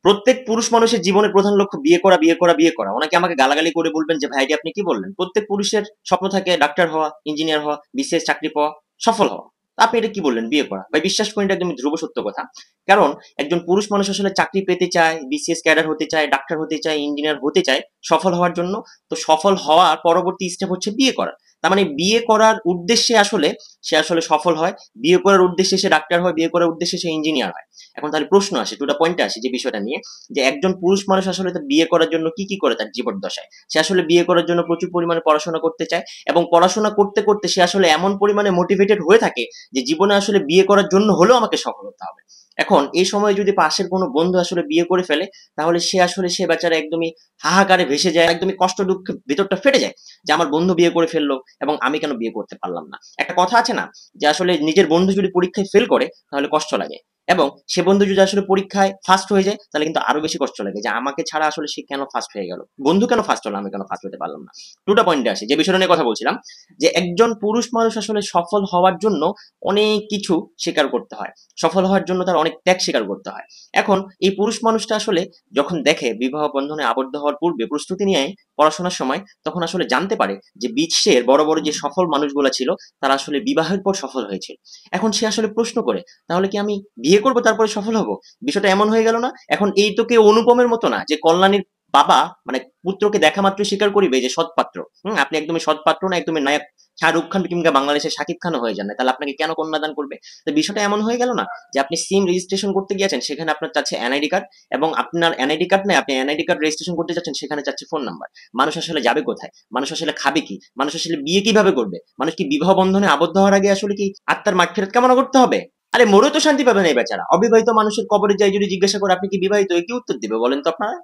প্রত্যেক পুরুষ মানুষের জীবনের প্রধান লক্ষ্য বিয়ে করা, বিয়ে করা, বিয়ে করা। অনেকে আমাকে গালাগালি করে বলবেন যে ভাইটি আপনি কি বললেন? প্রত্যেক পুরুষের স্বপ্ন থাকে ডাক্তার হওয়া, ইঞ্জিনিয়ার হওয়া, বিসিএস চাকরি পাওয়া, সফল হওয়া। আপনি এটা কি বললেন? বিয়ে করা। ভাই বিশ্বাস করেন এটা একদমই ধ্রুব সত্য কথা। কারণ একজন পুরুষ মানুষ আসলে চাকরি পেতে চায়, বিসিএস ক্যাডার হতে চায়, ডাক্তার হতে চায়, ইঞ্জিনিয়ার হতে চায় সফল হওয়ার জন্য। তো সফল হওয়ার পরবর্তী স্টেপ হচ্ছে বিয়ে করা। তার মানে বিয়ে করার উদ্দেশ্যে সে আসলে সফল হয়। বিয়ে করার উদ্দেশ্যে সে ডাক্তার হয়, বিয়ে করার উদ্দেশ্যে সে ইঞ্জিনিয়ার হয়। এখন তাহলে প্রশ্ন আসে, টু দা পয়েন্টে আসে যে বিষয়টা নিয়ে, যে একজন পুরুষ মানুষ আসলে তার বিয়ে করার জন্য কি কি করে তার জীবদ্দশায়। সে আসলে বিয়ে করার জন্য প্রচুর পরিমাণে পড়াশোনা করতে চায়, এবং পড়াশোনা করতে করতে সে আসলে এমন পরিমাণে মোটিভেটেড হয়ে থাকে যে জীবনে আসলে বিয়ে করার জন্য হলেও আমাকে সফল হতে হবে। এখন এই সময় যদি পাশের কোনো বন্ধু আসলে বিয়ে করে ফেলে, তাহলে সে বেচারা একদমই হাহাকারে ভেসে যায়, একদমই কষ্ট দুঃখে ভিতরটা ফেটে যায় যে আমার বন্ধু বিয়ে করে ফেললো এবং আমি কেন বিয়ে করতে পারলাম না। একটা কথা আছে না, যে আসলে নিজের বন্ধু যদি পরীক্ষায় ফেল করে তাহলে কষ্ট লাগে, এবং সে বন্ধু যদি আসলে পরীক্ষায় ফার্স্ট হয়ে যায় তাহলে কিন্তু আরো বেশি কষ্ট লাগে, যে আমাকে ছাড়া আসলে সে কেন ফার্স্ট হয়ে গেল, বন্ধু কেন ফার্স্ট হলো, আমি কেন ফার্স্ট হতে পারলাম না। দুটা পয়েন্টে আসে যে বিষয়টা নিয়ে কথা বলছিলাম, যে একজন পুরুষ মানুষ আসলে সফল হওয়ার জন্য অনেক কিছু স্বীকার করতে হয়, সফল হওয়ার জন্য তার অনেক ত্যাগ স্বীকার করতে হয়। এখন এই পুরুষ মানুষটা আসলে যখন দেখে বিবাহ বন্ধনে আবদ্ধ হওয়ার পূর্বে প্রস্তুতি নিয়ে পড়াশোনার সময়, তখন আসলে জানতে পারে যে বিশ্বের বড় বড় যে সফল মানুষগুলো ছিল তারা আসলে বিবাহের পর সফল হয়েছে। এখন সে আসলে প্রশ্ন করে, তাহলে কি আমি বিয়ে করব তারপরে সফল হব? বিষয়টা এমন হয়ে গেল না? এখন এই তো কেউ অনুপমের মতো না যে কল্যাণীর বাবা মানে পুত্রকে দেখা মাত্র স্বীকার করিবে যে সৎপাত্র। আপনি একদমই সৎপাত্র না, একদমই নায়ক শাহরুখ খান কিংবা বাংলাদেশের শাকিব খানও হয়ে যান না, তাহলে আপনাকে কেন কন্যাদান করবে? তো বিষয়টা এমন হয়ে গেল না যে আপনি সিম রেজিস্ট্রেশন করতে গিয়েছেন, সেখানে আপনার চাচ্ছে এনআইডি কার্ড, এবং আপনার এনআইডি কার্ড নেই, আপনি এনআইডি কার্ড রেজিস্ট্রেশন করতে যাচ্ছেন, সেখানে চাচ্ছে ফোন নাম্বার। মানুষ আসলে যাবে কোথায়? মানুষ আসলে খাবে কি? মানুষ আসলে বিয়ে কিভাবে করবে? মানুষ কি বিবাহ বন্ধনে আবদ্ধ হওয়ার আগে আসলে কি আত্মার মাগফিরাত কামনা করতে হবে? আরে মরেও তো শান্তি পাবে না এই বেচারা। অবিবাহিত মানুষের কবরে যাই যদি জিজ্ঞাসা করে আপনি কি বিবাহিত, কি উত্তর দিবে বলেন তো আপনারা?